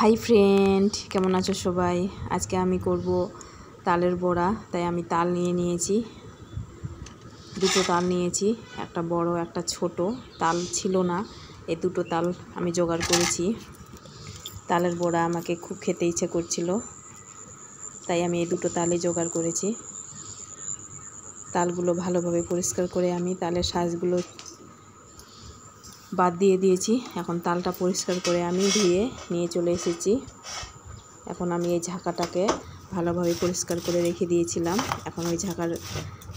Hi friend, কেমন আছো সবাই? আজকে আমি করব তালের বড়া। তাই আমি তাল নিয়েছি, দুটো তাল নিয়েছি, একটা বড় একটা ছোট। তাল ছিল না, এই দুটো তাল আমি জোগাড় করেছি। তালের বড়া আমাকে খুব খেতে ইচ্ছে করছিল, তাই আমি এই দুটো তালই জোগাড় করেছি। তালগুলো ভালোভাবে পরিষ্কার করে আমি তালের শাঁসগুলো বাদ দিয়ে দিয়েছি। এখন তালটা পরিষ্কার করে আমি ধুয়ে নিয়ে চলে এসেছি। এখন আমি এই ঝাঁকাটাকে ভালোভাবে পরিষ্কার করে রেখে দিয়েছিলাম। এখন ওই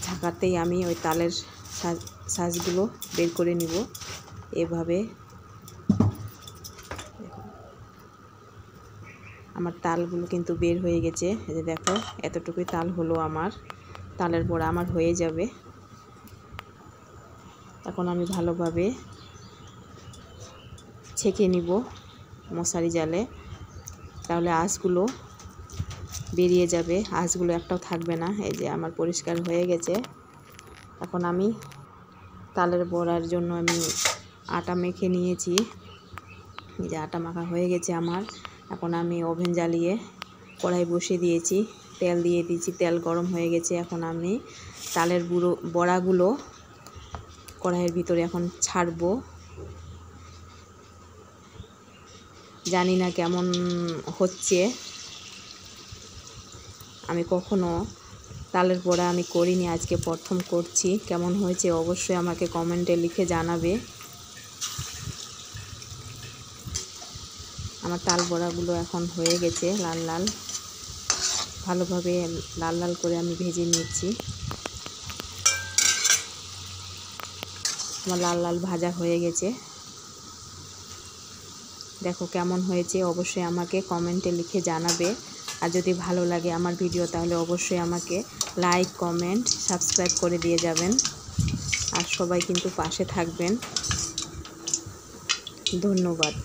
ঝাঁকাতেই আমি ওই তালের শাঁসগুলো বের করে নিব। এভাবে আমার তালগুলো কিন্তু বের হয়ে গেছে। এই যে দেখো, এতটুকুই তাল হলো আমার। তালের বড়া আমার হয়ে যাবে। এখন আমি ভালোভাবে ছেঁকে নিব মশারি জালে, তাহলে আঁশগুলো বেরিয়ে যাবে, আঁশগুলো একটাও থাকবে না। এই যে আমার পরিষ্কার হয়ে গেছে। এখন আমি তালের বড়ার জন্য আমি আটা মেখে নিয়েছি। এই যে আটা মাখা হয়ে গেছে আমার। এখন আমি ওভেন জ্বালিয়ে কড়াই বসিয়ে দিয়েছি, তেল দিয়ে দিয়েছি, তেল গরম হয়ে গেছে। এখন আমি তালের বড়াগুলো কড়াইয়ের ভিতরে এখন ছাড়বো। জানি না কেমন হচ্ছে, আমি কখনো তালের বড়া আমি করিনি, আজকে প্রথম করছি। কেমন হয়েছে অবশ্যই আমাকে কমেন্টে লিখে জানাবে। আমার তাল বড়াগুলো এখন হয়ে গেছে লাল লাল, ভালোভাবে লাল লাল করে আমি ভেজে নিচ্ছি। আমার লাল লাল ভাজা হয়ে গেছে। দেখো কেমন হয়েছে অবশ্যই আমাকে কমেন্টে লিখে জানাবে। আর যদি ভালো লাগে আমার ভিডিও, তাহলে অবশ্যই আমাকে লাইক, কমেন্ট, সাবস্ক্রাইব করে দিয়ে যাবেন। আর সবাই কিন্তু পাশে থাকবেন। ধন্যবাদ।